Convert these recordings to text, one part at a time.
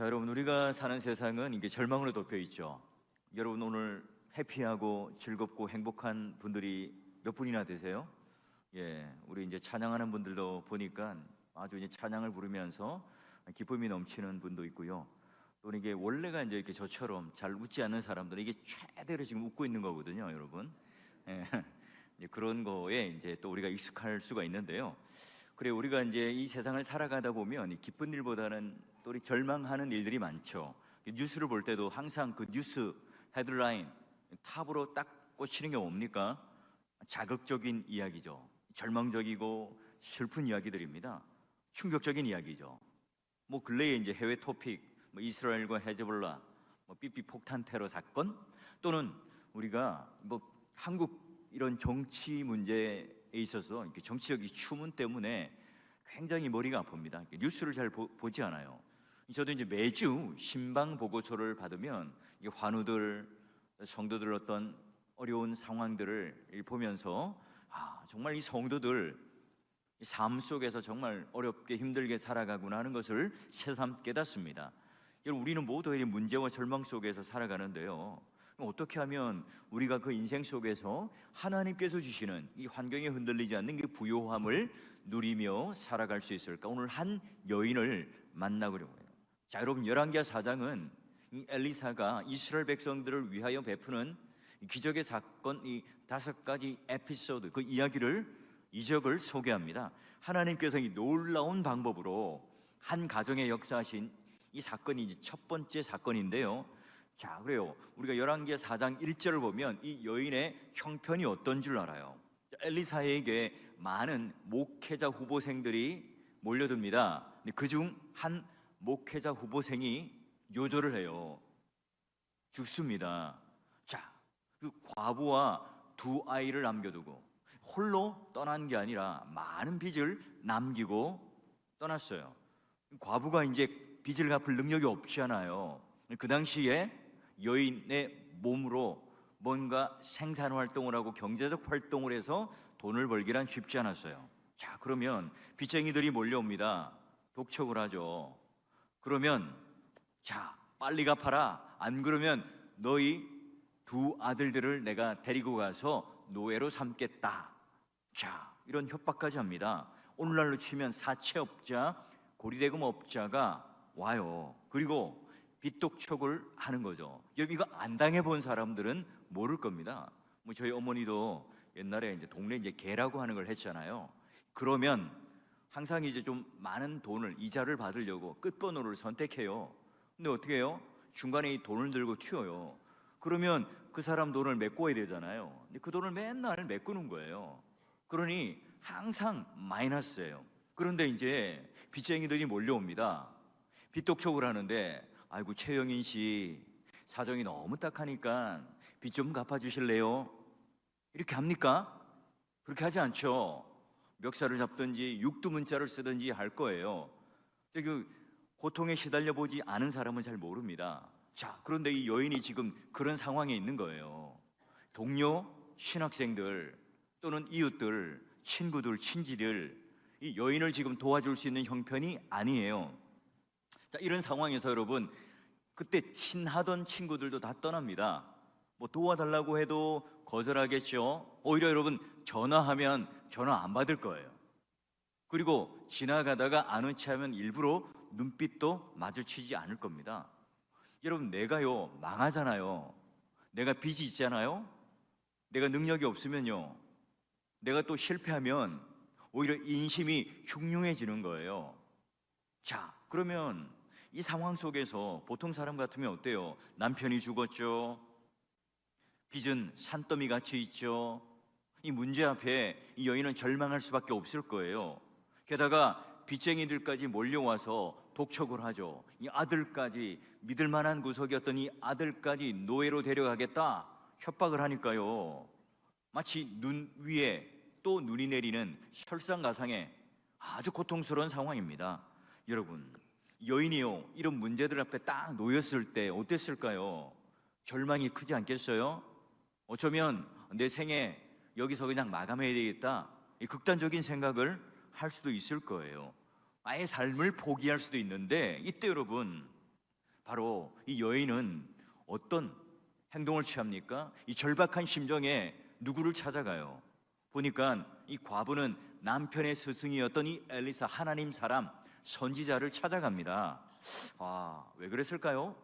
자, 여러분, 우리가 사는 세상은 이게 절망으로 덮여 있죠. 여러분, 오늘 해피하고 즐겁고 행복한 분들이 몇 분이나 되세요? 예, 우리 이제 찬양하는 분들도 보니까 아주 이제 찬양을 부르면서 기쁨이 넘치는 분도 있고요. 또 이게 원래가 이제 이렇게 저처럼 잘 웃지 않는 사람들은 이게 최대로 지금 웃고 있는 거거든요, 여러분. 예, 이제 그런 거에 이제 또 우리가 익숙할 수가 있는데요. 그래, 우리가 이제 이 세상을 살아가다 보면 이 기쁜 일보다는 또 우리 절망하는 일들이 많죠. 뉴스를 볼 때도 항상 그 뉴스 헤드라인 탑으로 딱 꽂히는 게 뭡니까? 자극적인 이야기죠. 절망적이고 슬픈 이야기들입니다. 충격적인 이야기죠. 뭐 근래에 이제 해외 토픽, 뭐 이스라엘과 헤즈볼라, 뭐 삐삐 폭탄 테러 사건, 또는 우리가 뭐 한국 이런 정치 문제에 있어서 이렇게 정치적 추문 때문에 굉장히 머리가 아픕니다. 뉴스를 잘 보지 않아요. 저도 이제 매주 신방 보고서를 받으면 환우들, 성도들 어떤 어려운 상황들을 보면서 정말 이 성도들 삶 속에서 정말 어렵게 힘들게 살아가구나 하는 것을 새삼 깨닫습니다. 여러분, 우리는 모두 이 문제와 절망 속에서 살아가는데요. 어떻게 하면 우리가 그 인생 속에서 하나님께서 주시는 이 환경에 흔들리지 않는 그 부요함을 누리며 살아갈 수 있을까? 오늘 한 여인을 만나보려고 해요. 자, 여러분, 열왕기하 4장은 이 엘리사가 이스라엘 백성들을 위하여 베푸는 기적의 사건, 이 5가지 에피소드, 그 이적을 소개합니다. 하나님께서 이 놀라운 방법으로 한 가정에 역사하신 이 사건이 이제 첫 번째 사건인데요. 자, 그래요. 우리가 열왕기하 4장 1절을 보면 이 여인의 형편이 어떤 줄 알아요. 엘리사에게 많은 목회자 후보생들이 몰려듭니다. 그중 한 목회자 후보생이 요절을 해요. 죽습니다. 자, 그 과부와 2아이를 남겨두고 홀로 떠난 게 아니라 많은 빚을 남기고 떠났어요. 과부가 이제 빚을 갚을 능력이 없잖아요. 그 당시에 여인의 몸으로 뭔가 생산 활동을 하고 경제적 활동을 해서 돈을 벌기란 쉽지 않았어요. 자, 그러면 빚쟁이들이 몰려옵니다. 독촉을 하죠. 그러면 자, 빨리 갚아라. 안 그러면 너희 2아들들을 내가 데리고 가서 노예로 삼겠다. 자, 이런 협박까지 합니다. 오늘날로 치면 사채업자, 고리대금업자가 와요. 그리고 빚독촉을 하는 거죠. 이거 안 당해본 사람들은 모를 겁니다. 뭐 저희 어머니도 옛날에 이제 동네 이제 개라고 하는 걸 했잖아요. 그러면 항상 이제 좀 많은 돈을, 이자를 받으려고 끝번호를 선택해요. 근데 어떻게 해요? 중간에 이 돈을 들고 튀어요. 그러면 그 사람 돈을 메꿔야 되잖아요. 근데 그 돈을 맨날 메꾸는 거예요. 그러니 항상 마이너스예요. 그런데 이제 빚쟁이들이 몰려옵니다. 빚독촉을 하는데, 아이고 최영인 씨 사정이 너무 딱하니까 빚 좀 갚아주실래요? 이렇게 합니까? 그렇게 하지 않죠. 멱살을 잡든지 육두문자를 쓰든지 할 거예요. 그 고통에 시달려 보지 않은 사람은 잘 모릅니다. 자, 그런데 이 여인이 지금 그런 상황에 있는 거예요. 동료, 신학생들 또는 이웃들, 친구들, 친지들, 이 여인을 지금 도와줄 수 있는 형편이 아니에요. 자, 이런 상황에서 여러분, 그때 친하던 친구들도 다 떠납니다. 뭐 도와달라고 해도 거절하겠죠. 오히려 여러분, 전화하면 전화 안 받을 거예요. 그리고 지나가다가 아는 체하면 일부러 눈빛도 마주치지 않을 겁니다. 여러분, 내가요 망하잖아요. 내가 빚이 있잖아요. 내가 능력이 없으면요, 내가 또 실패하면 오히려 인심이 흉흉해지는 거예요. 자, 그러면 이 상황 속에서 보통 사람 같으면 어때요? 남편이 죽었죠. 빚은 산더미 같이 있죠. 이 문제 앞에 이 여인은 절망할 수밖에 없을 거예요. 게다가 빚쟁이들까지 몰려와서 독촉을 하죠. 이 아들까지, 믿을 만한 구석이었던 이 아들까지 노예로 데려가겠다 협박을 하니까요, 마치 눈 위에 또 눈이 내리는 설상가상의 아주 고통스러운 상황입니다. 여러분, 여인이요 이런 문제들 앞에 딱 놓였을 때 어땠을까요? 절망이 크지 않겠어요? 어쩌면 내 생에 여기서 그냥 마감해야 되겠다, 이 극단적인 생각을 할 수도 있을 거예요. 아예 삶을 포기할 수도 있는데, 이때 여러분, 바로 이 여인은 어떤 행동을 취합니까? 이 절박한 심정에 누구를 찾아가요? 보니까 이 과부는 남편의 스승이었던 이 엘리사, 하나님 사람 선지자를 찾아갑니다. 왜 그랬을까요?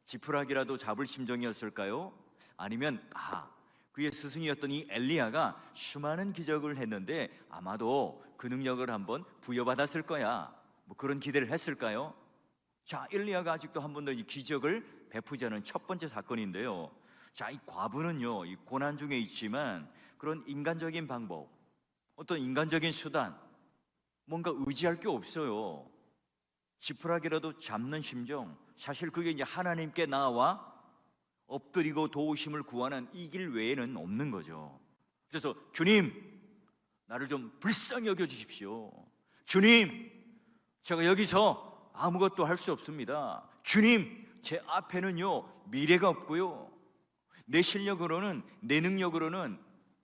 지푸라기라도 잡을 심정이었을까요? 아니면 그의 스승이었던 이 엘리야가 수많은 기적을 했는데 아마도 그 능력을 한번 부여받았을 거야, 뭐 그런 기대를 했을까요? 자, 엘리야가 아직도 한 번도 이 기적을 베푸지 않은 첫 번째 사건인데요. 자, 이 과부는요, 이 고난 중에 있지만 그런 인간적인 방법, 어떤 인간적인 수단, 뭔가 의지할 게 없어요. 지푸라기라도 잡는 심정, 사실 그게 이제 하나님께 나와 엎드리고 도우심을 구하는 이 길 외에는 없는 거죠. 그래서 주님, 나를 좀 불쌍히 여겨 주십시오. 주님, 제가 여기서 아무것도 할 수 없습니다. 주님, 제 앞에는요 미래가 없고요, 내 실력으로는, 내 능력으로는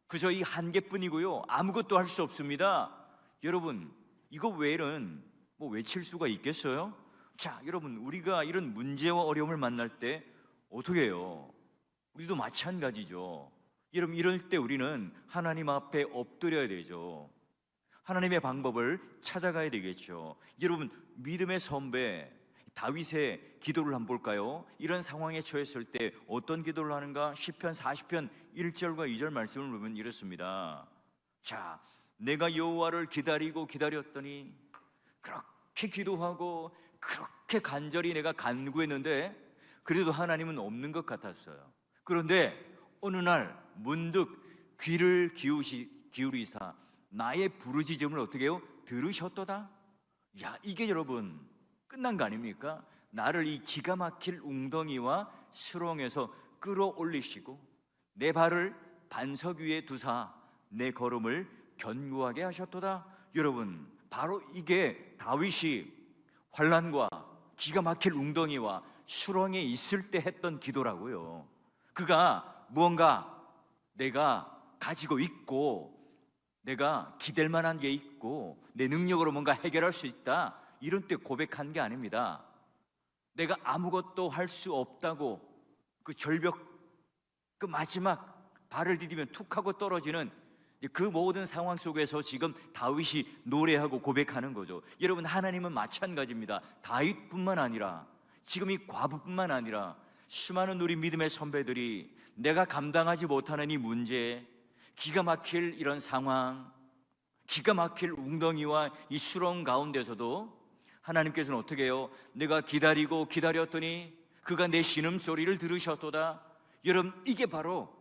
그저 이 한계뿐이고요, 아무것도 할 수 없습니다. 여러분, 이거 외에는 뭐 외칠 수가 있겠어요? 자, 여러분, 우리가 이런 문제와 어려움을 만날 때 어떻게 해요? 우리도 마찬가지죠. 여러분, 이럴 때 우리는 하나님 앞에 엎드려야 되죠. 하나님의 방법을 찾아가야 되겠죠. 여러분, 믿음의 선배 다윗의 기도를 한번 볼까요? 이런 상황에 처했을 때 어떤 기도를 하는가? 시편 40편 1절과 2절 말씀을 보면 이렇습니다. 자, 내가 여호와를 기다리고 기다렸더니, 그렇게 기도하고 그렇게 간절히 내가 간구했는데 그래도 하나님은 없는 것 같았어요. 그런데 어느 날 문득 귀를 기울이사 나의 부르짖음을 어떻게 해요? 들으셨도다. 야, 이게 여러분 끝난 거 아닙니까? 나를 이 기가 막힐 웅덩이와 수렁에서 끌어올리시고 내 발을 반석 위에 두사 내 걸음을 견고하게 하셨도다. 여러분, 바로 이게 다윗이 환난과 기가 막힐 웅덩이와 수렁에 있을 때 했던 기도라고요. 그가 무언가 내가 가지고 있고 내가 기댈 만한 게 있고 내 능력으로 뭔가 해결할 수 있다, 이런 때 고백한 게 아닙니다. 내가 아무것도 할 수 없다고 그 절벽, 그 마지막 발을 디디면 툭 하고 떨어지는 그 모든 상황 속에서 지금 다윗이 노래하고 고백하는 거죠. 여러분, 하나님은 마찬가지입니다. 다윗뿐만 아니라 지금 이 과부뿐만 아니라 수많은 우리 믿음의 선배들이 내가 감당하지 못하는 이 문제, 기가 막힐 이런 상황, 기가 막힐 웅덩이와 이 수렁 가운데서도 하나님께서는 어떻게 해요? 내가 기다리고 기다렸더니 그가 내 신음소리를 들으셨도다. 여러분, 이게 바로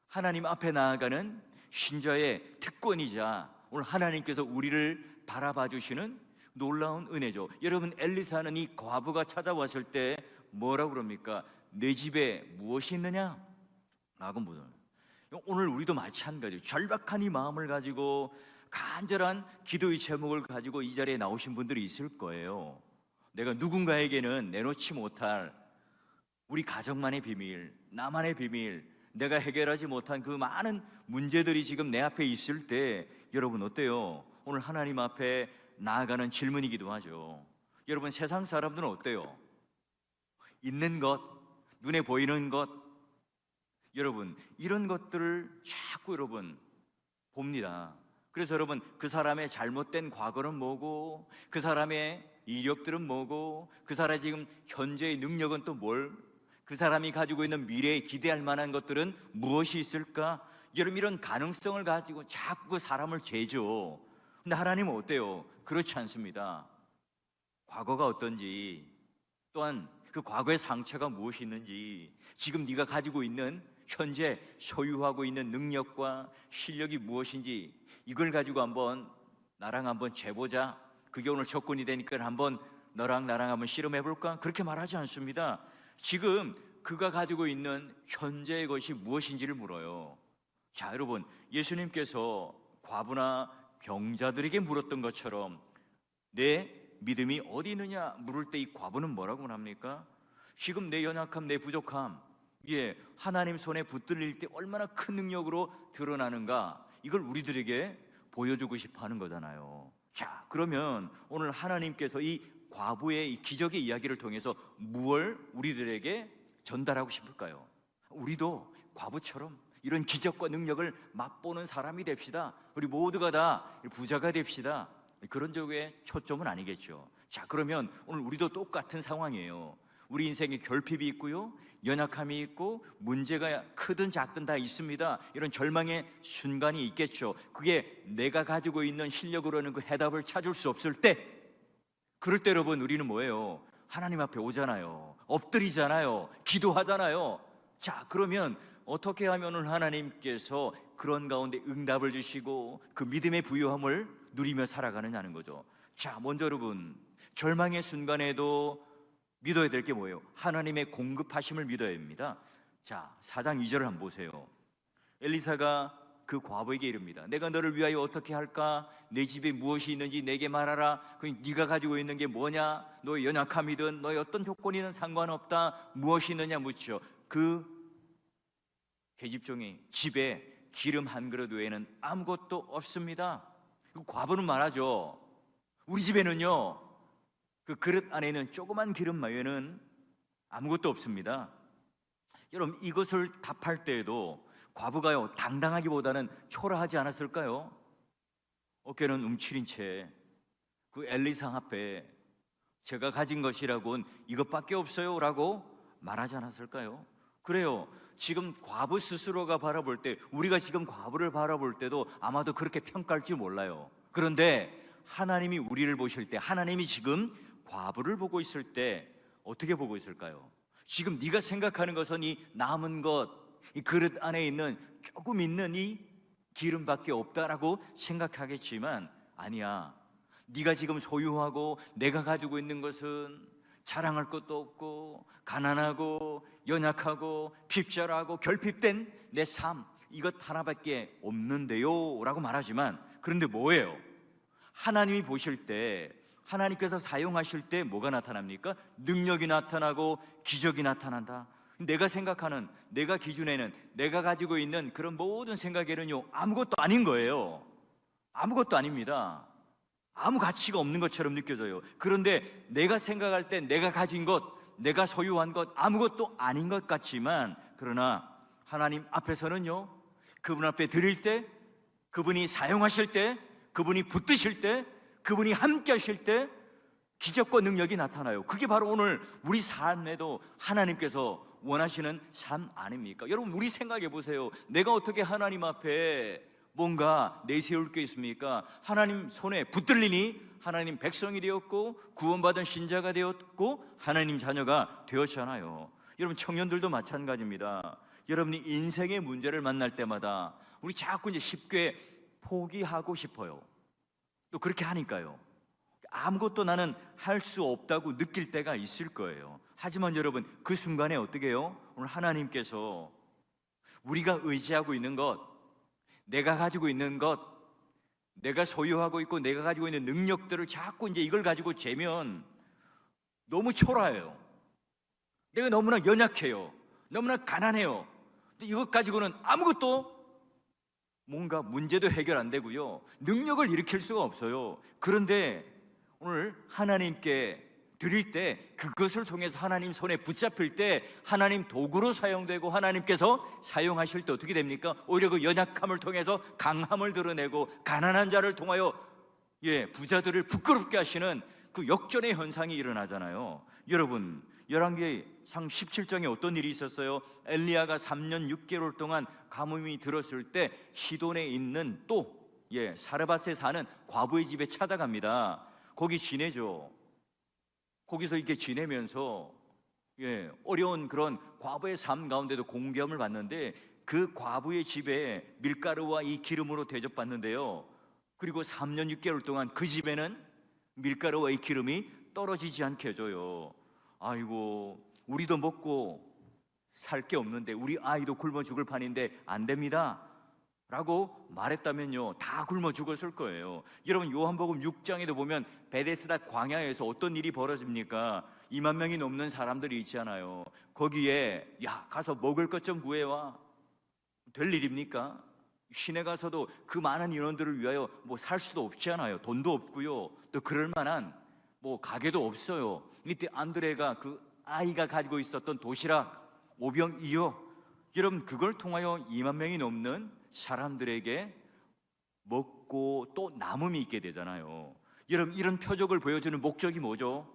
하나님 앞에 나아가는 신자의 특권이자 오늘 하나님께서 우리를 바라봐 주시는 놀라운 은혜죠. 여러분, 엘리사는 이 과부가 찾아왔을 때 뭐라고 그럽니까? 내 집에 무엇이 있느냐? 라고 묻어요. 오늘 우리도 마찬가지예요. 절박한 이 마음을 가지고 간절한 기도의 제목을 가지고 이 자리에 나오신 분들이 있을 거예요. 내가 누군가에게는 내놓지 못할 우리 가정만의 비밀, 나만의 비밀, 내가 해결하지 못한 그 많은 문제들이 지금 내 앞에 있을 때 여러분 어때요? 오늘 하나님 앞에 나아가는 질문이기도 하죠. 여러분, 세상 사람들은 어때요? 있는 것, 눈에 보이는 것, 여러분 이런 것들을 자꾸 여러분 봅니다. 그래서 여러분, 그 사람의 잘못된 과거는 뭐고, 그 사람의 이력들은 뭐고, 그 사람의 지금 현재의 능력은 또 뭘, 그 사람이 가지고 있는 미래에 기대할 만한 것들은 무엇이 있을까? 여러분, 이런 가능성을 가지고 자꾸 그 사람을 재죠. 근데 하나님은 어때요? 그렇지 않습니다. 과거가 어떤지, 또한 그 과거의 상처가 무엇이 있는지, 지금 네가 가지고 있는 현재 소유하고 있는 능력과 실력이 무엇인지, 이걸 가지고 나랑 한번 재보자. 그게 오늘 조건이 되니까 한번 너랑 나랑 한번 실험해 볼까? 그렇게 말하지 않습니다. 지금 그가 가지고 있는 현재의 것이 무엇인지를 물어요. 자, 여러분, 예수님께서 과부나 병자들에게 물었던 것처럼 내 믿음이 어디 있느냐 물을 때 이 과부는 뭐라고 합니까? 지금 내 연약함, 내 부족함, 하나님 손에 붙들릴 때 얼마나 큰 능력으로 드러나는가, 이걸 우리들에게 보여주고 싶어 하는 거잖아요. 자, 그러면 오늘 하나님께서 이 과부의 이 기적의 이야기를 통해서 무엇을 우리들에게 전달하고 싶을까요? 우리도 과부처럼 이런 기적과 능력을 맛보는 사람이 됩시다. 우리 모두가 다 부자가 됩시다. 그런 쪽에 초점은 아니겠죠. 자, 그러면 오늘 우리도 똑같은 상황이에요. 우리 인생에 결핍이 있고요, 연약함이 있고, 문제가 크든 작든 다 있습니다. 이런 절망의 순간이 있겠죠. 그게 내가 가지고 있는 실력으로는 그 해답을 찾을 수 없을 때, 그럴 때 여러분, 우리는 뭐예요? 하나님 앞에 오잖아요. 엎드리잖아요. 기도하잖아요. 자, 그러면 어떻게 하면 하나님께서 그런 가운데 응답을 주시고 그 믿음의 부유함을 누리며 살아가느냐는 거죠. 자, 먼저 여러분, 절망의 순간에도 믿어야 될 게 뭐예요? 하나님의 공급하심을 믿어야 됩니다. 자, 4장 2절을 한번 보세요. 엘리사가 그 과부에게 이릅니다. 내가 너를 위하여 어떻게 할까? 내 집에 무엇이 있는지 내게 말하라. 네가 가지고 있는 게 뭐냐? 너의 연약함이든 너의 어떤 조건이든 상관없다. 무엇이 있느냐 묻죠. 그 계집종이 집에 기름 한 그릇 외에는 아무것도 없습니다. 그 과부는 말하죠. 우리 집에는요, 그 그릇 안에는 조그만 기름 외에는 아무것도 없습니다. 여러분, 이것을 답할 때에도 과부가요, 당당하기보다는 초라하지 않았을까요? 어깨는 움츠린 채 그 엘리사 앞에 제가 가진 것이라고는 이것밖에 없어요 라고 말하지 않았을까요? 그래요. 지금 과부 스스로가 바라볼 때, 우리가 지금 과부를 바라볼 때도 아마도 그렇게 평가할지 몰라요. 그런데 하나님이 우리를 보실 때, 하나님이 지금 과부를 보고 있을 때 어떻게 보고 있을까요? 지금 네가 생각하는 것은 이 남은 것, 이 그릇 안에 있는 조금 있는 이 기름밖에 없다라고 생각하겠지만, 아니야. 네가 지금 소유하고 내가 가지고 있는 것은 자랑할 것도 없고 가난하고 연약하고 핍절하고 결핍된 내 삶, 이것 하나밖에 없는데요 라고 말하지만, 그런데 뭐예요? 하나님이 보실 때, 하나님께서 사용하실 때 뭐가 나타납니까? 능력이 나타나고 기적이 나타난다. 내가 생각하는, 내가 기준에는, 내가 가지고 있는 그런 모든 생각에는요, 아무것도 아닌 거예요. 아무것도 아닙니다. 아무 가치가 없는 것처럼 느껴져요. 그런데 내가 생각할 때 내가 가진 것, 내가 소유한 것 아무것도 아닌 것 같지만, 그러나 하나님 앞에서는요, 그분 앞에 드릴 때, 그분이 사용하실 때, 그분이 붙드실 때, 그분이 함께 하실 때 기적과 능력이 나타나요. 그게 바로 오늘 우리 삶에도 하나님께서 원하시는 삶 아닙니까? 여러분, 우리 생각해 보세요. 내가 어떻게 하나님 앞에 뭔가 내세울 게 있습니까? 하나님 손에 붙들리니 하나님 백성이 되었고 구원받은 신자가 되었고 하나님 자녀가 되었잖아요. 여러분, 청년들도 마찬가지입니다. 여러분이 인생의 문제를 만날 때마다 우리 자꾸 이제 쉽게 포기하고 싶어요. 또 그렇게 하니까요, 아무것도 나는 할 수 없다고 느낄 때가 있을 거예요. 하지만 여러분, 그 순간에 어떻게 해요? 오늘 하나님께서 우리가 의지하고 있는 것, 내가 가지고 있는 것, 내가 소유하고 있고 내가 가지고 있는 능력들을 자꾸 이제 이걸 가지고 재면 너무 초라해요. 내가 너무나 연약해요. 너무나 가난해요. 근데 이것 가지고는 아무것도 뭔가 문제도 해결 안 되고요, 능력을 일으킬 수가 없어요. 그런데 오늘 하나님께 드릴 때, 그것을 통해서 하나님 손에 붙잡힐 때 하나님 도구로 사용되고 하나님께서 사용하실 때 어떻게 됩니까? 오히려 그 연약함을 통해서 강함을 드러내고 가난한 자를 통하여 부자들을 부끄럽게 하시는 그 역전의 현상이 일어나잖아요. 여러분, 열왕기상 17장에 어떤 일이 있었어요? 엘리야가 3년 6개월 동안 가뭄이 들었을 때 시돈에 있는 또 사르밧에 사는 과부의 집에 찾아갑니다. 거기 지내죠. 거기서 이렇게 지내면서 어려운 그런 과부의 삶 가운데도 공경을 받는데, 그 과부의 집에 밀가루와 이 기름으로 대접받는데요, 그리고 3년 6개월 동안 그 집에는 밀가루와 이 기름이 떨어지지 않게 해줘요. 아이고, 우리도 먹고 살 게 없는데, 우리 아이도 굶어 죽을 판인데 안 됩니다 라고 말했다면요, 다 굶어 죽었을 거예요. 여러분, 요한복음 6장에도 보면 베데스다 광야에서 어떤 일이 벌어집니까? 2만 명이 넘는 사람들이 있잖아요. 거기에 가서 먹을 것 좀 구해와, 될 일입니까? 시내 가서도 그 많은 인원들을 위하여 뭐 살 수도 없지 않아요. 돈도 없고요, 또 그럴 만한 뭐 가게도 없어요. 이때 안드레가 그 아이가 가지고 있었던 도시락 5병 2호, 여러분 그걸 통하여 2만 명이 넘는 사람들에게 먹고 또 남음이 있게 되잖아요. 여러분 이런 표적을 보여주는 목적이 뭐죠?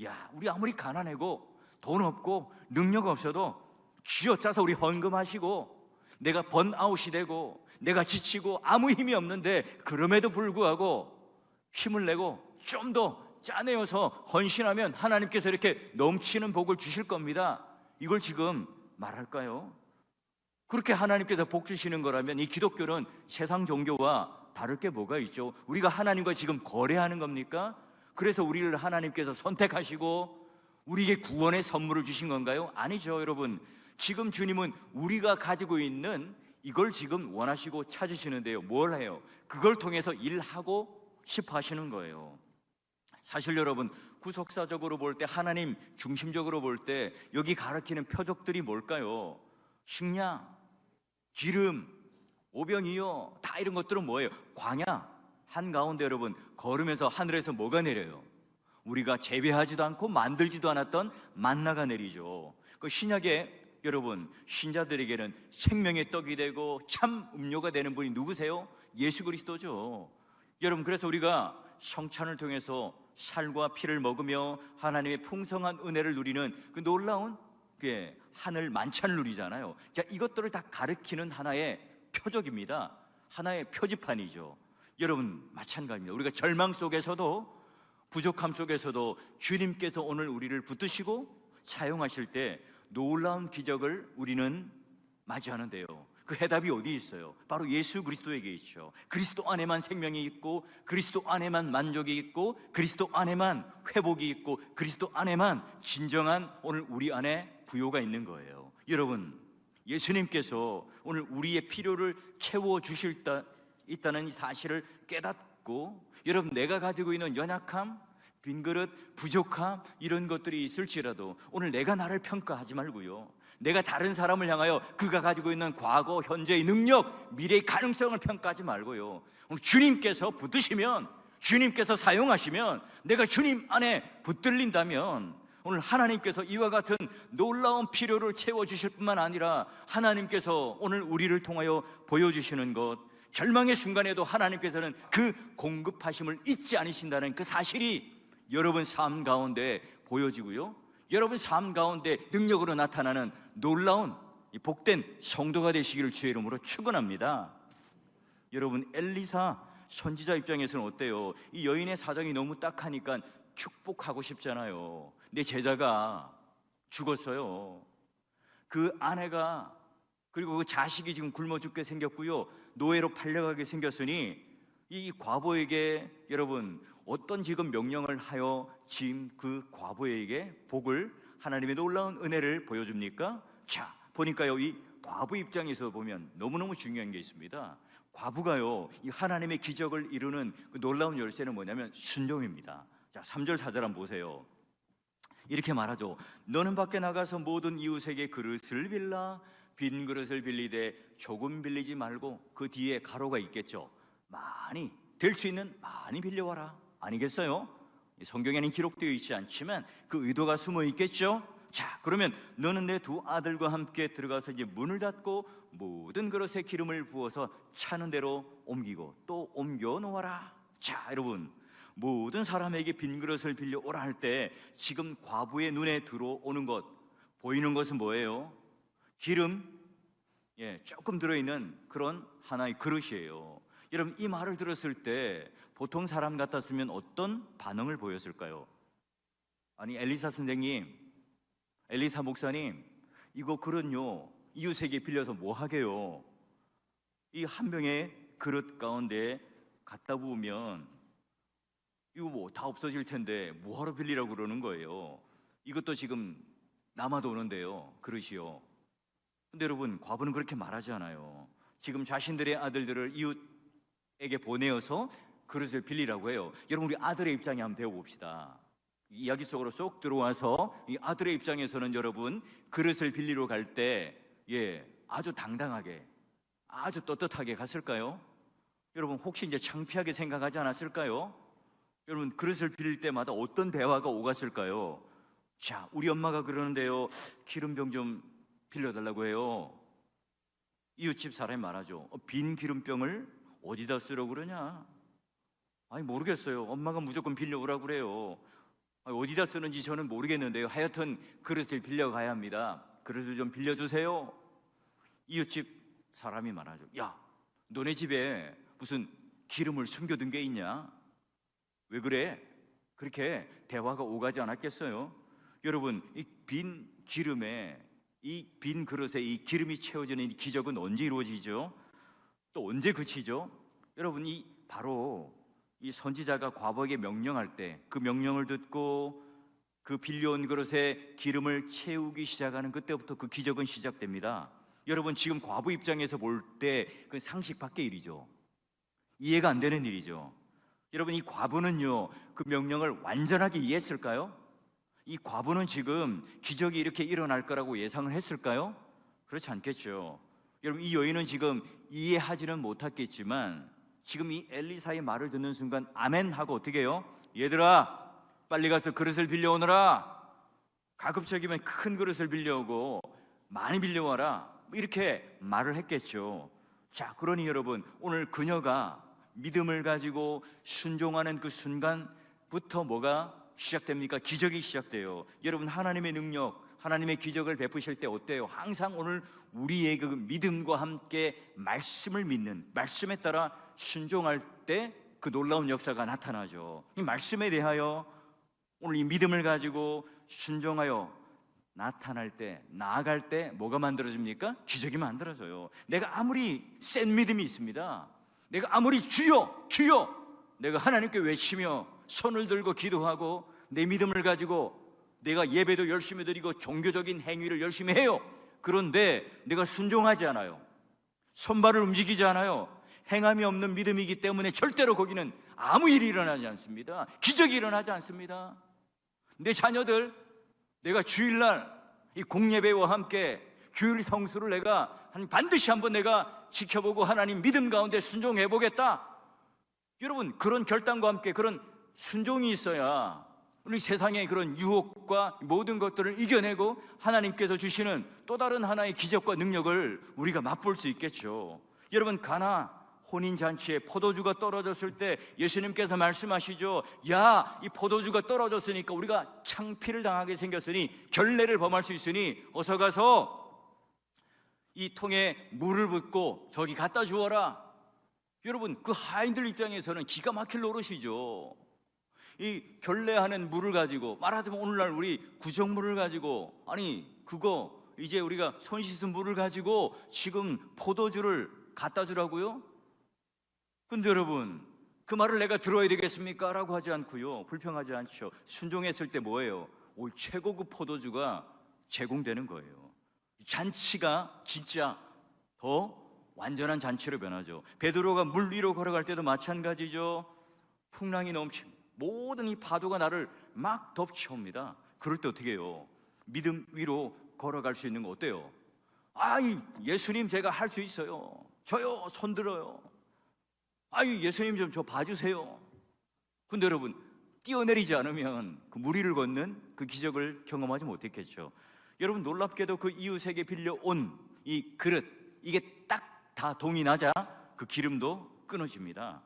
야, 우리 아무리 가난하고 돈 없고 능력 없어도 쥐어짜서 우리 헌금하시고, 내가 번아웃이 되고 내가 지치고 아무 힘이 없는데 그럼에도 불구하고 힘을 내고 좀 더 짜내어서 헌신하면 하나님께서 이렇게 넘치는 복을 주실 겁니다. 이걸 지금 말할까요? 그렇게 하나님께서 복 주시는 거라면 이 기독교는 세상 종교와 다를 게 뭐가 있죠? 우리가 하나님과 지금 거래하는 겁니까? 그래서 우리를 하나님께서 선택하시고 우리에게 구원의 선물을 주신 건가요? 아니죠, 여러분. 지금 주님은 우리가 가지고 있는 이걸 지금 원하시고 찾으시는데요, 뭘 해요? 그걸 통해서 일하고 싶어 하시는 거예요. 사실 여러분, 구속사적으로 볼 때, 하나님 중심적으로 볼 때 여기 가르치는 표적들이 뭘까요? 식량, 기름, 오병이어, 다 이런 것들은 뭐예요? 광야 한가운데 여러분 걸으면서 하늘에서 뭐가 내려요? 우리가 재배하지도 않고 만들지도 않았던 만나가 내리죠. 그 신약에 여러분 신자들에게는 생명의 떡이 되고 참 음료가 되는 분이 누구세요? 예수 그리스도죠. 여러분, 그래서 우리가 성찬을 통해서 살과 피를 먹으며 하나님의 풍성한 은혜를 누리는 그 놀라운 하늘 만찬을 누리잖아요. 자, 이것들을 다 가리키는 하나의 표적입니다. 하나의 표지판이죠. 여러분 마찬가지입니다. 우리가 절망 속에서도, 부족함 속에서도 주님께서 오늘 우리를 붙드시고 사용하실 때 놀라운 기적을 우리는 맞이하는데요, 그 해답이 어디 있어요? 바로 예수 그리스도에게 있죠. 그리스도 안에만 생명이 있고, 그리스도 안에만 만족이 있고, 그리스도 안에만 회복이 있고, 그리스도 안에만 진정한 오늘 우리 안에 부요가 있는 거예요. 여러분, 예수님께서 오늘 우리의 필요를 채워주실 있다는 이 사실을 깨닫고, 여러분 내가 가지고 있는 연약함, 빈그릇, 부족함 이런 것들이 있을지라도 오늘 내가 나를 평가하지 말고요, 내가 다른 사람을 향하여 그가 가지고 있는 과거, 현재의 능력, 미래의 가능성을 평가하지 말고요, 오늘 주님께서 붙드시면, 주님께서 사용하시면, 내가 주님 안에 붙들린다면 오늘 하나님께서 이와 같은 놀라운 필요를 채워주실 뿐만 아니라 하나님께서 오늘 우리를 통하여 보여주시는 것, 절망의 순간에도 하나님께서는 그 공급하심을 잊지 않으신다는 그 사실이 여러분 삶 가운데 보여지고요, 여러분 삶 가운데 능력으로 나타나는 놀라운 이 복된 성도가 되시기를 주의 이름으로 축원합니다. 여러분, 엘리사 선지자 입장에서는 어때요? 이 여인의 사정이 너무 딱하니까 축복하고 싶잖아요. 내 제자가 죽었어요. 그 아내가, 그리고 그 자식이 지금 굶어 죽게 생겼고요, 노예로 팔려가게 생겼으니 이 과부에게 여러분 어떤 지금 명령을 하여 지금 그 과부에게 복을, 하나님의 놀라운 은혜를 보여줍니까? 자, 보니까요, 이 과부 입장에서 보면 너무너무 중요한 게 있습니다. 과부가요, 이 하나님의 기적을 이루는 그 놀라운 열쇠는 뭐냐면 순종입니다. 자, 3절 4절 한번 보세요. 이렇게 말하죠. 너는 밖에 나가서 모든 이웃에게 그릇을 빌라. 빈 그릇을 빌리되 조금 빌리지 말고, 그 뒤에 가로가 있겠죠. 많이, 될 수 있는 많이 빌려와라, 아니겠어요? 성경에는 기록되어 있지 않지만 그 의도가 숨어 있겠죠. 자, 그러면 너는 내 두 아들과 함께 들어가서 이제 문을 닫고 모든 그릇에 기름을 부어서 차는 대로 옮기고 또 옮겨 놓아라. 자, 여러분, 모든 사람에게 빈 그릇을 빌려 오라 할 때 지금 과부의 눈에 들어오는 것, 보이는 것은 뭐예요? 기름, 조금 들어있는 그런 하나의 그릇이에요. 여러분, 이 말을 들었을 때 보통 사람 같았으면 어떤 반응을 보였을까요? 아니, 엘리사 선생님, 엘리사 목사님, 이거 그릇요 이웃에게 빌려서 뭐 하게요? 이 한 병의 그릇 가운데 갖다 부으면 이거 뭐 다 없어질 텐데 뭐하러 빌리라고 그러는 거예요? 이것도 지금 남아도 오는데요, 그릇이요. 근데 여러분, 과부는 그렇게 말하지 않아요. 지금 자신들의 아들들을 이웃에게 보내어서 그릇을 빌리라고 해요. 여러분, 우리 아들의 입장에 한번 배워봅시다. 이야기 속으로 쏙 들어와서 이 아들의 입장에서는 여러분, 그릇을 빌리러 갈 때 아주 당당하게, 아주 떳떳하게 갔을까요? 여러분, 혹시 이제 창피하게 생각하지 않았을까요? 여러분, 그릇을 빌릴 때마다 어떤 대화가 오갔을까요? 자, 우리 엄마가 그러는데요, 기름병 좀 빌려달라고 해요. 이웃집 사람이 말하죠. 빈 기름병을 어디다 쓰려고 그러냐? 아니, 모르겠어요. 엄마가 무조건 빌려오라고 그래요. 어디다 쓰는지 저는 모르겠는데요, 하여튼 그릇을 빌려가야 합니다. 그릇을 좀 빌려주세요. 이웃집 사람이 말하죠. 야, 너네 집에 무슨 기름을 숨겨둔 게 있냐? 왜 그래? 그렇게 대화가 오가지 않았겠어요? 여러분, 이 빈 기름에, 이 빈 그릇에 이 기름이 채워지는 이 기적은 언제 이루어지죠? 또 언제 그치죠? 여러분, 이 바로 이 선지자가 과부에게 명령할 때, 그 명령을 듣고 그 빌려온 그릇에 기름을 채우기 시작하는 그때부터 그 기적은 시작됩니다. 여러분, 지금 과부 입장에서 볼 때 그 상식 밖의 일이죠. 이해가 안 되는 일이죠. 여러분, 이 과부는요, 그 명령을 완전하게 이해했을까요? 이 과부는 지금 기적이 이렇게 일어날 거라고 예상을 했을까요? 그렇지 않겠죠. 여러분, 이 여인은 지금 이해하지는 못했겠지만 지금 이 엘리사의 말을 듣는 순간 아멘 하고 어떻게 해요? 얘들아, 빨리 가서 그릇을 빌려오너라. 가급적이면 큰 그릇을 빌려오고 많이 빌려와라, 이렇게 말을 했겠죠. 자, 그러니 여러분, 오늘 그녀가 믿음을 가지고 순종하는 그 순간부터 뭐가 시작됩니까? 기적이 시작돼요. 여러분, 하나님의 능력, 하나님의 기적을 베푸실 때 어때요? 항상 오늘 우리의 그 믿음과 함께 말씀을 믿는, 말씀에 따라 순종할 때 그 놀라운 역사가 나타나죠. 이 말씀에 대하여 오늘 이 믿음을 가지고 순종하여 나타날 때, 나아갈 때 뭐가 만들어집니까? 기적이 만들어져요. 내가 아무리 센 믿음이 있습니다, 내가 아무리 주여 주여 내가 하나님께 외치며 손을 들고 기도하고 내 믿음을 가지고 내가 예배도 열심히 드리고 종교적인 행위를 열심히 해요. 그런데 내가 순종하지 않아요, 손발을 움직이지 않아요, 행함이 없는 믿음이기 때문에 절대로 거기는 아무 일이 일어나지 않습니다. 기적이 일어나지 않습니다. 내 자녀들, 내가 주일날 이 공예배와 함께 주일 성수를 내가 반드시 한번 내가 지켜보고 하나님 믿음 가운데 순종해 보겠다. 여러분, 그런 결단과 함께 그런 순종이 있어야 우리 세상의 그런 유혹과 모든 것들을 이겨내고 하나님께서 주시는 또 다른 하나의 기적과 능력을 우리가 맛볼 수 있겠죠. 여러분, 가나 혼인잔치에 포도주가 떨어졌을 때 예수님께서 말씀하시죠. 야, 이 포도주가 떨어졌으니까 우리가 창피를 당하게 생겼으니, 결례를 범할 수 있으니 어서 가서 이 통에 물을 붓고 저기 갖다 주어라. 여러분, 그 하인들 입장에서는 기가 막힐 노릇이죠. 이 결례하는 물을 가지고, 말하자면 오늘날 우리 구정물을 가지고, 아니 그거 이제 우리가 손 씻은 물을 가지고 지금 포도주를 갖다 주라고요? 근데 여러분, 그 말을 내가 들어야 되겠습니까? 라고 하지 않고요, 불평하지 않죠. 순종했을 때 뭐예요? 올 최고급 포도주가 제공되는 거예요. 잔치가 진짜 더 완전한 잔치로 변하죠. 베드로가 물 위로 걸어갈 때도 마찬가지죠. 풍랑이 넘치고 모든 이 파도가 나를 막 덮쳐옵니다. 그럴 때 어떻게 해요? 믿음 위로 걸어갈 수 있는 거 어때요? 아이, 예수님 제가 할 수 있어요. 저요, 손 들어요. 아이, 예수님 좀 저 봐주세요. 근데 여러분, 뛰어내리지 않으면 그 물 위를 걷는 그 기적을 경험하지 못했겠죠. 여러분, 놀랍게도 그 이웃에게 빌려온 이 그릇, 이게 딱 다 동이 나자 그 기름도 끊어집니다.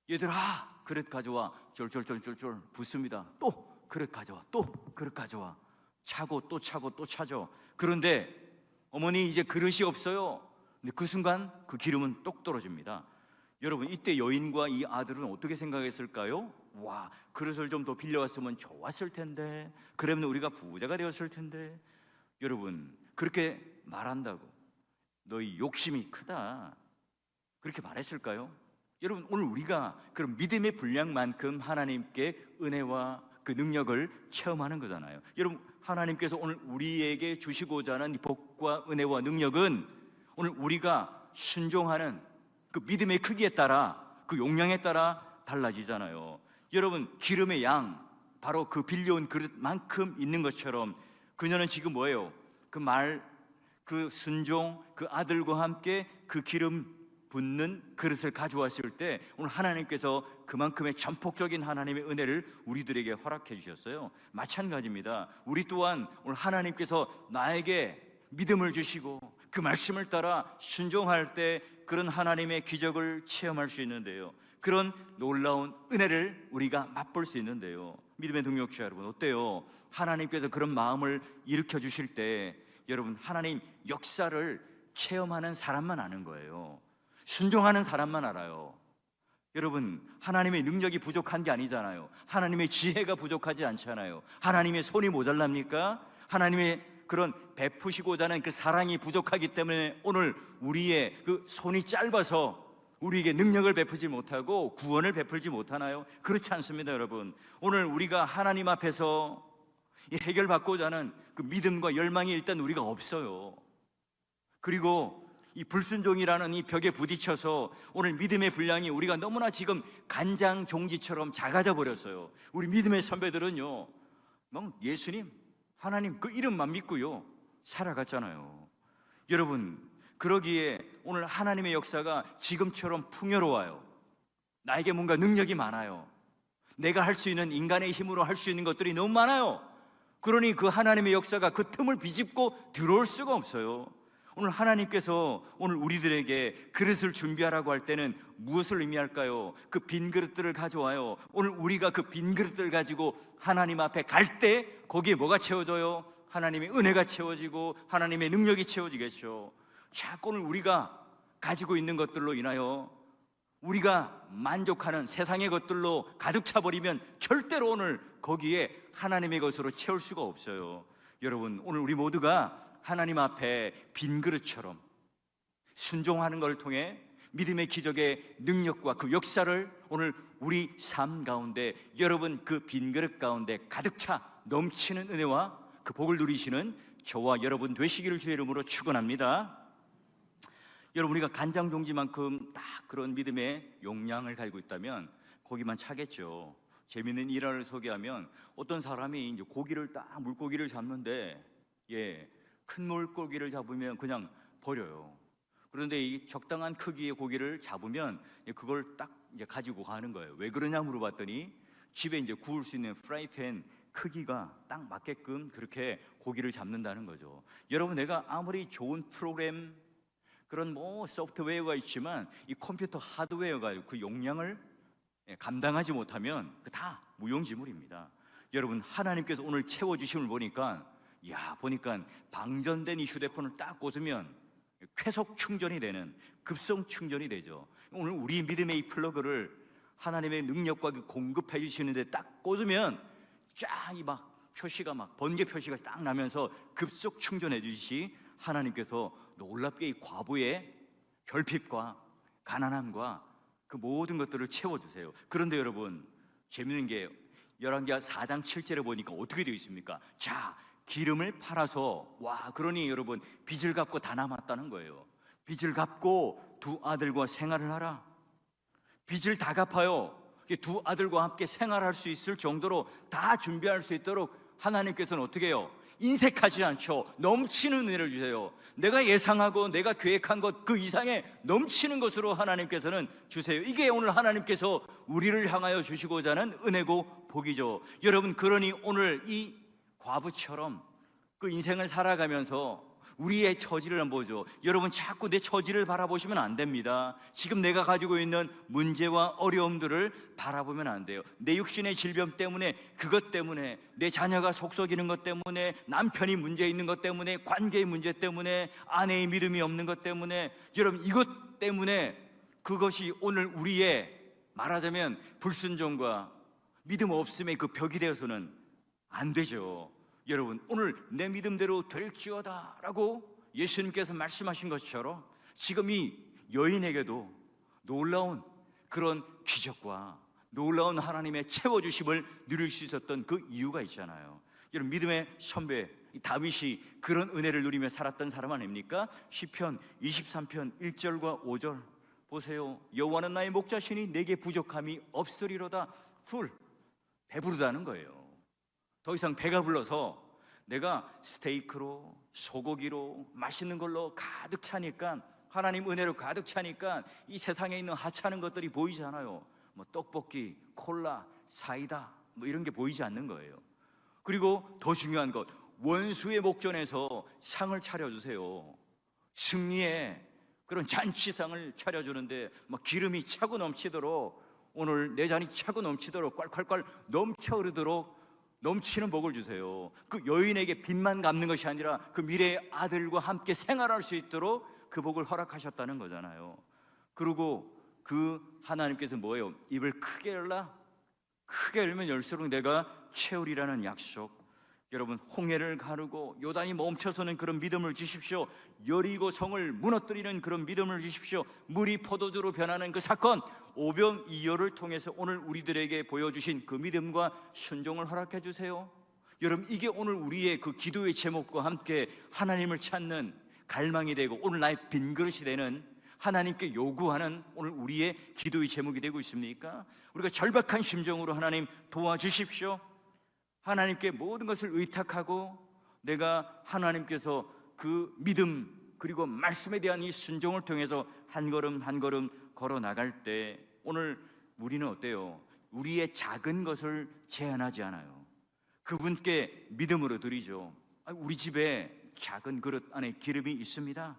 얘들아, 그릇 가져와. 쫄쫄쫄쫄쫄 붓습니다. 또 그릇 가져와, 또 그릇 가져와. 차고 또 차고 또 차죠. 그런데 어머니, 이제 그릇이 없어요. 근데 그 순간 그 기름은 똑 떨어집니다. 여러분, 이때 여인과 이 아들은 어떻게 생각했을까요? 와, 그릇을 좀 더 빌려왔으면 좋았을 텐데, 그러면 우리가 부자가 되었을 텐데. 여러분, 그렇게 말한다고 너희 욕심이 크다, 그렇게 말했을까요? 여러분, 오늘 우리가 그런 믿음의 분량만큼 하나님께 은혜와 그 능력을 체험하는 거잖아요. 여러분, 하나님께서 오늘 우리에게 주시고자 하는 복과 은혜와 능력은 오늘 우리가 순종하는 그 믿음의 크기에 따라, 그 용량에 따라 달라지잖아요. 여러분, 기름의 양, 바로 그 빌려온 그릇만큼 있는 것처럼 그녀는 지금 뭐예요? 그 말, 그 순종, 그 아들과 함께 그 기름 붓는 그릇을 가져왔을 때 오늘 하나님께서 그만큼의 전폭적인 하나님의 은혜를 우리들에게 허락해 주셨어요. 마찬가지입니다. 우리 또한 오늘 하나님께서 나에게 믿음을 주시고 그 말씀을 따라 순종할 때 그런 하나님의 기적을 체험할 수 있는데요, 그런 놀라운 은혜를 우리가 맛볼 수 있는데요, 믿음의 동역자 여러분, 어때요? 하나님께서 그런 마음을 일으켜 주실 때 여러분, 하나님 역사를 체험하는 사람만 아는 거예요. 순종하는 사람만 알아요. 여러분, 하나님의 능력이 부족한 게 아니잖아요. 하나님의 지혜가 부족하지 않잖아요. 하나님의 손이 모자랍니까? 하나님의 그런 베푸시고자 하는 그 사랑이 부족하기 때문에 오늘 우리의 그 손이 짧아서 우리에게 능력을 베푸지 못하고 구원을 베풀지 못하나요? 그렇지 않습니다, 여러분. 오늘 우리가 하나님 앞에서 해결받고자 하는 그 믿음과 열망이 일단 우리가 없어요. 그리고 이 불순종이라는 이 벽에 부딪혀서 오늘 믿음의 분량이 우리가 너무나 지금 간장 종지처럼 작아져 버렸어요. 우리 믿음의 선배들은요, 예수님, 하나님 그 이름만 믿고요 살아갔잖아요. 여러분, 그러기에 오늘 하나님의 역사가 지금처럼 풍요로워요. 나에게 뭔가 능력이 많아요. 내가 할 수 있는, 인간의 힘으로 할 수 있는 것들이 너무 많아요. 그러니 그 하나님의 역사가 그 틈을 비집고 들어올 수가 없어요. 오늘 하나님께서 오늘 우리들에게 그릇을 준비하라고 할 때는 무엇을 의미할까요? 그 빈 그릇들을 가져와요. 오늘 우리가 그 빈 그릇들을 가지고 하나님 앞에 갈 때 거기에 뭐가 채워져요? 하나님의 은혜가 채워지고 하나님의 능력이 채워지겠죠. 자꾸 오늘 우리가 가지고 있는 것들로 인하여 우리가 만족하는 세상의 것들로 가득 차버리면 절대로 오늘 거기에 하나님의 것으로 채울 수가 없어요. 여러분, 오늘 우리 모두가 하나님 앞에 빈 그릇처럼 순종하는 걸 통해 믿음의 기적의 능력과 그 역사를 오늘 우리 삶 가운데, 여러분 그 빈 그릇 가운데 가득 차 넘치는 은혜와 그 복을 누리시는 저와 여러분 되시기를 주의 이름으로 축원합니다. 여러분, 우리가 간장 종지만큼 딱 그런 믿음의 용량을 가지고 있다면 거기만 차겠죠. 재미있는 일화를 소개하면 어떤 사람이 이제 고기를 딱 물고기를 잡는데 큰 물고기를 잡으면 그냥 버려요. 그런데 이 적당한 크기의 고기를 잡으면 그걸 딱 이제 가지고 가는 거예요. 왜 그러냐 물어봤더니 집에 이제 구울 수 있는 프라이팬 크기가 딱 맞게끔 그렇게 고기를 잡는다는 거죠. 여러분, 내가 아무리 좋은 프로그램 그런 소프트웨어가 있지만 이 컴퓨터 하드웨어가 그 용량을 감당하지 못하면 그 다 무용지물입니다. 여러분, 하나님께서 오늘 채워주심을 보니까 방전된 이 휴대폰을 딱 꽂으면 쾌속 충전이 되는, 급성 충전이 되죠. 오늘 우리 믿음의 이 플러그를 하나님의 능력과 그 공급해 주시는데 딱 꽂으면 표시가 번개 표시가 딱 나면서 급속 충전해 주시지, 하나님께서 놀랍게 이 과부의 결핍과 가난함과 그 모든 것들을 채워주세요. 그런데 여러분, 재밌는 게 열왕기하 4장 7절에 보니까 어떻게 되어 있습니까? 기름을 팔아서 그러니 여러분 빚을 갚고 다 남았다는 거예요. 빚을 갚고 두 아들과 생활을 하라. 빚을 다 갚아요. 두 아들과 함께 생활할 수 있을 정도로 다 준비할 수 있도록 하나님께서는 어떻게 해요? 인색하지 않죠. 넘치는 은혜를 주세요. 내가 예상하고 내가 계획한 것 그 이상의 넘치는 것으로 하나님께서는 주세요. 이게 오늘 하나님께서 우리를 향하여 주시고자 하는 은혜고 복이죠. 여러분, 그러니 오늘 이 과부처럼 그 인생을 살아가면서 우리의 처지를 한번 보죠. 여러분, 자꾸 내 처지를 바라보시면 안 됩니다. 지금 내가 가지고 있는 문제와 어려움들을 바라보면 안 돼요. 내 육신의 질병 때문에, 그것 때문에, 내 자녀가 속썩이는 것 때문에, 남편이 문제 있는 것 때문에, 관계의 문제 때문에, 아내의 믿음이 없는 것 때문에, 여러분 이것 때문에 그것이 오늘 우리의 말하자면 불순종과 믿음 없음의 그 벽이 되어서는 안 되죠. 여러분, 오늘 내 믿음대로 될지어다 라고 예수님께서 말씀하신 것처럼 지금 이 여인에게도 놀라운 그런 기적과 놀라운 하나님의 채워주심을 누릴 수 있었던 그 이유가 있잖아요. 여러분, 믿음의 선배 다윗이 그런 은혜를 누리며 살았던 사람 아닙니까? 시편 23편 1절과 5절 보세요. 여호와는 나의 목자시니 내게 부족함이 없으리로다. 배부르다는 거예요. 더 이상 배가 불러서 내가 스테이크로, 소고기로, 맛있는 걸로 가득 차니까 하나님 은혜로 가득 차니까 이 세상에 있는 하찮은 것들이 보이잖아요. 뭐 떡볶이, 콜라, 사이다 뭐 이런 게 보이지 않는 거예요. 그리고 더 중요한 것, 원수의 목전에서 상을 차려주세요. 승리의 그런 잔치상을 차려주는데 막 기름이 차고 넘치도록, 오늘 내 잔이 차고 넘치도록 콸콸콸 넘쳐 흐르도록 넘치는 복을 주세요. 그 여인에게 빚만 갚는 것이 아니라 그 미래의 아들과 함께 생활할 수 있도록 그 복을 허락하셨다는 거잖아요. 그리고 그 하나님께서 뭐예요? 입을 크게 열라, 크게 열면 열수록 내가 채우리라는 약속. 여러분, 홍해를 가르고 요단이 멈춰서는 그런 믿음을 주십시오. 여리고 성을 무너뜨리는 그런 믿음을 주십시오. 물이 포도주로 변하는 그 사건, 오병이어를 통해서 오늘 우리들에게 보여주신 그 믿음과 순종을 허락해 주세요. 여러분, 이게 오늘 우리의 그 기도의 제목과 함께 하나님을 찾는 갈망이 되고 오늘 나의 빈그릇이 되는, 하나님께 요구하는 오늘 우리의 기도의 제목이 되고 있습니까? 우리가 절박한 심정으로 하나님 도와주십시오. 하나님께 모든 것을 의탁하고 내가 하나님께서 그 믿음 그리고 말씀에 대한 이 순종을 통해서 한 걸음 한 걸음 걸어 나갈 때, 오늘 우리는 어때요? 우리의 작은 것을 제한하지 않아요. 그분께 믿음으로 드리죠. 우리 집에 작은 그릇 안에 기름이 있습니다.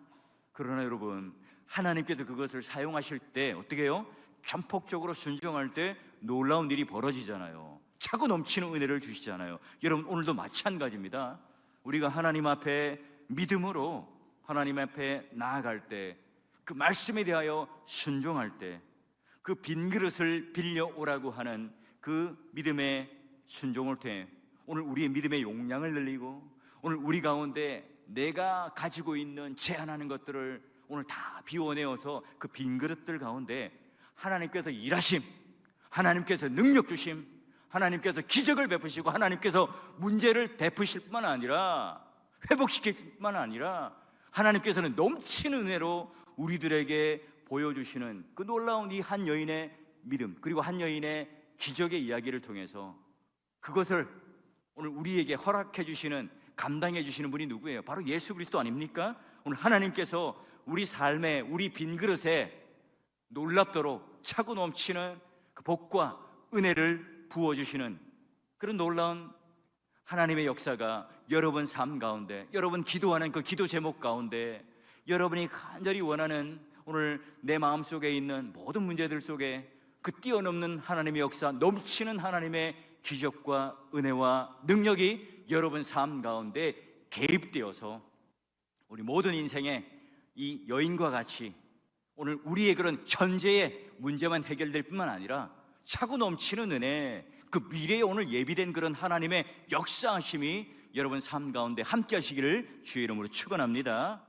그러나 여러분, 하나님께서 그것을 사용하실 때 어떻게 해요? 전폭적으로 순종할 때 놀라운 일이 벌어지잖아요. 차고 넘치는 은혜를 주시잖아요. 여러분, 오늘도 마찬가지입니다. 우리가 하나님 앞에 믿음으로 하나님 앞에 나아갈 때, 그 말씀에 대하여 순종할 때, 그 빈 그릇을 빌려오라고 하는 그 믿음의 순종을 통해 오늘 우리의 믿음의 용량을 늘리고, 오늘 우리 가운데 내가 가지고 있는 제한하는 것들을 오늘 다 비워내어서 그 빈 그릇들 가운데 하나님께서 일하심, 하나님께서 능력 주심, 하나님께서 기적을 베푸시고 하나님께서 문제를 베푸실 뿐만 아니라 회복시킬 뿐만 아니라 하나님께서는 넘치는 은혜로 우리들에게 보여주시는 그 놀라운 이 한 여인의 믿음, 그리고 한 여인의 기적의 이야기를 통해서 그것을 오늘 우리에게 허락해 주시는, 감당해 주시는 분이 누구예요? 바로 예수 그리스도 아닙니까? 오늘 하나님께서 우리 삶에, 우리 빈 그릇에 놀랍도록 차고 넘치는 그 복과 은혜를 부어주시는 그런 놀라운 하나님의 역사가 여러분 삶 가운데, 여러분 기도하는 그 기도 제목 가운데, 여러분이 간절히 원하는 오늘 내 마음속에 있는 모든 문제들 속에 그 뛰어넘는 하나님의 역사, 넘치는 하나님의 기적과 은혜와 능력이 여러분 삶 가운데 개입되어서 우리 모든 인생에 이 여인과 같이 오늘 우리의 그런 현재의 문제만 해결될 뿐만 아니라 차고 넘치는 은혜, 그 미래에 오늘 예비된 그런 하나님의 역사하심이 여러분 삶 가운데 함께 하시기를 주의 이름으로 축원합니다.